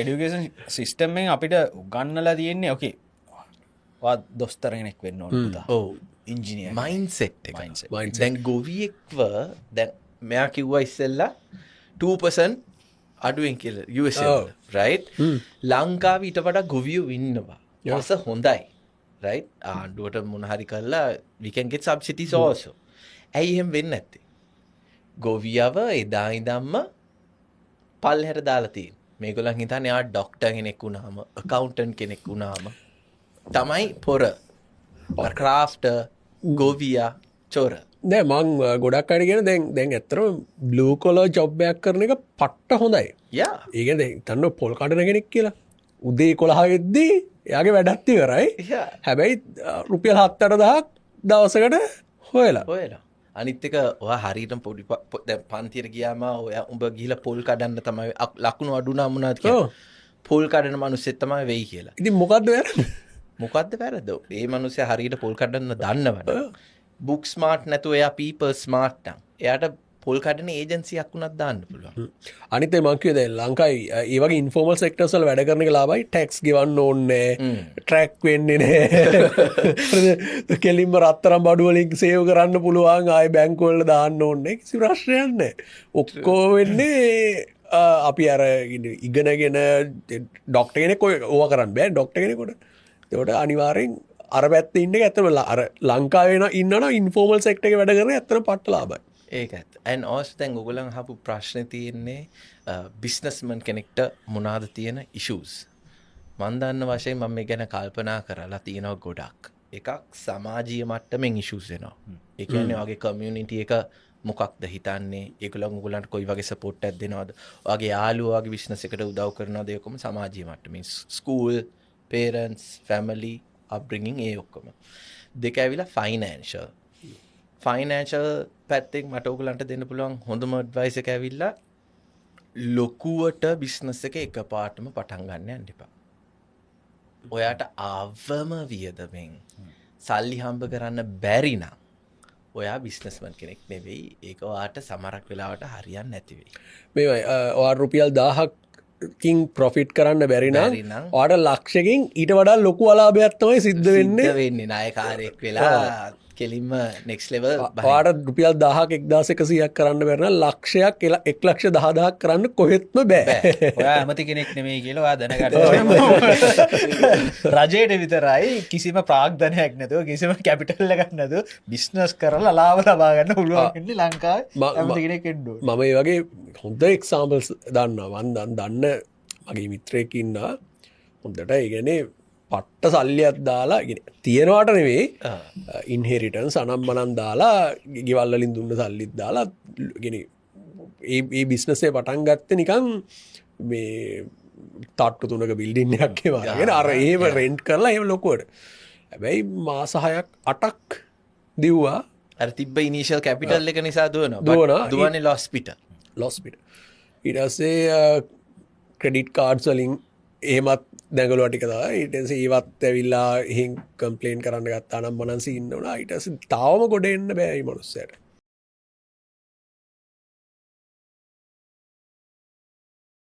Education සිස්ටම්ෙන් අපිට ගන්නලා තියෙන්නේ ඕකේ දොස්තර කෙනෙක් වෙන්න ඕන ඉංජිනියර් මයින්සෙට් එක. දැන් ගොවියෙක්ව දැන් මෙයා කිව්වා ඉස්සෙල්ලා 2% අඩුවෙන් කියලා USA වල right ලංකාවේ ඊට වඩා ගොවියෝ ඉන්නවා. වාස හොඳයි right ආණ්ඩුවට මොන හරි කරලා we can get subsidies also. ඇයි එහෙම වෙන්නේ නැත්තේ? ගොවියව එදා ඉඳන්ම පල්ලෙහාට දාලා තියෙනවා. මේගොල්ලන් හිතන්නේ ආ ඩොක්ටර් කෙනෙක් වුණාම accountant කෙනෙක් වුණාම තමයි පොර ක්‍රාෆ්ටර් ගොවියා චොර. නෑ මං ගොඩක් අයට කියන දැන් ඇත්තටම බ්ලූ කොලර් ජොබ් එකක් කරන එක පට්ට හොඳයි. යා. ඒ කියන්නේ හිතන්න පොල් කඩන කෙනෙක් කියලා. උදේ 11 වෙද්දී එයාගේ වැඩත් ඉවරයි. හැබැයි රුපියල් 7-8000ක් දවසකට හොයලා. අනිත් එක ඔයා හරියටම පොඩි දැන් පන්තියට ගියාම ඔයා උඹ ගිහිලා පොල් කඩන්න තමයි ලකුණු අඩු නම් මොනවද කියන්නේ. පොල් කඩන මිනිස්සෙක් තමයි වෙයි කියලා. ඉතින් මොකද්ද වැරද්ද? මොකද්ද වැරද්ද? මේ මිනිස්සයා හරියට පොල් කඩන්න දන්නවද? බුක් ස්මාර්ට් නැතුව එයා පීපල් ස්මාර්ට් නම් එයාට පොල් කඩන ඒජන්සියක් උනත් දාන්න පුළුවන්. අනිත් ඒ මං කිව්වේ දැන් ලංකාවේ ඒ වගේ ඉන්ෆෝමල් සෙක්ටර්ස් වල වැඩ කරන එක ලාභයි. ටැක්ස් ගෙවන්න ඕනේ නැහැ. ට්‍රැක් වෙන්නේ නැහැ. කෙලින්ම රත්තරන් බඩු වලින් සේව් කරන්න පුළුවන්. ආයේ බැංකුව වල දාන්න ඕනේ කිසි ප්‍රශ්නයක් නැහැ. ඔක්කොම වෙන්නේ අපි අර ඉගෙනගෙන ඩොක්ටර් කෙනෙක් ඕවා කරන්න බෑ ඩොක්ටර් කෙනෙකුට. ඒකට අනිවාර්යෙන් අර පැත්තේ ඉන්න එක ඇත්තම අර ලංකාවේ ඉන්නන ඉන්ෆෝමල් සෙක්ටර් එකේ වැඩ කරන ඇත්තම පට්ට ලාභයි. ඒක ඇත්ත. and also දැන් ඔයගොල්ලන් අහපු ප්‍රශ්නේ තියෙන්නේ බිස්නස්මන් කෙනෙක්ට මොනවාද තියෙන issues. මම දන්න වශයෙන් මම මේ ගැන කල්පනා කරලා තියෙනවා ගොඩක්. එකක් සමාජීය මට්ටමින් issues එනවා. ඒ කියන්නේ ඔයගේ community එක මොකක්ද හිතන්නේ? ඔයගොල්ලන්ට කොයි වගේ support එකක් දෙනවද? ඔයගේ යාළුවෝ වගේ business එකට උදව් කරනවද? ඒ ඔක්කොම සමාජීය මට්ටමින් school, parents, family, upbringing ඒ ඔක්කොම. දෙක ඇවිල්ලා financial පැත්තෙන් මට ඔයගලන්ට දෙන්න පුළුවන් හොඳම ඇඩ්වයිස් එක ඇවිල්ලා ලොකුවට බිස්නස් එක එකපාරටම පටන් ගන්න යන්න එපා. ඔයාට ආවම වියදමෙන් සල්ලි හම්බ කරන්න බැරි නම් ඔයා බිස්නස්මන් කෙනෙක් නෙවෙයි. ඒක ඔයාට සමහරක් වෙලාවට හරියන්නේ නැති වෙයි. මේ ඔයා රුපියල් 1000කින් ප්‍රොෆිට් කරන්න බැරි නම් ඔයාට ලක්ෂයකින් ඊට වඩා ලොකු අලාභයක් තමයි සිද්ධ වෙන්නේ නායකාරයෙක් වෙලා කෙලින්ම නෙක්ස් ලෙවල් පාට රුපියල් 1000ක් 1100ක් කරන්න බැරි නම් ලක්ෂයක් 1,10,000ක් කරන්න කොහෙත්ම බෑ. ඔයා ඇමති කෙනෙක් නෙමෙයි කියලා ඔයා දැනගන්න ඕනේ. රජයට විතරයි කිසිම ප්‍රාග්ධනයක් නැතුව කිසිම කැපිටල් එකක් නැතුව බිස්නස් කරලා ලාභ ලබා ගන්න පුළුවන් ඉන්නේ ලංකාවේ ඇමති කෙනෙක් වෙන්න ඕනේ. මම මේ වගේ හොඳ එක්සාම්පල්ස් දන්නවා. මම දන්න මගේ මිත්‍රයෙක් ඉන්නවා. හොඳට ඒ කියන්නේ පට්ට සල්ලියක් දාලා තියෙනවාට නෙවෙයි ඉන්හෙරිටන්ස් අනම්මනම් දාලා ගෙවල් වලින් දුන්න සල්ලිත් දාලා ඒ බිස්නස් එක පටන් ගත්තේ නිකන් මේ තාට්ටු 3ක බිල්ඩින් එකක් වගේ අර ඒව රෙන්ට් කරලා ඒව ලොකුවට. හැබැයි මාස 6ක් 8ක් දිව්වා. අර තිබ්බ ඉනිෂියල් කැපිටල් එක නිසා දුවන්නේ ලොස් පිට. ඊට පස්සේ ක්‍රෙඩිට් කාඩ්ස් වලින් එහෙමත් දැඟලුවා ටික තමයි. ඊට පස්සේ ඒවත් ඇවිල්ලා එහෙන් කම්ප්ලේන් කරන්න ගත්තා නම් මනන්සි ඉන්න උනා. ඊට පස්සේ තාවම ගොඩ එන්න බෑ මේ මනුස්සයාට.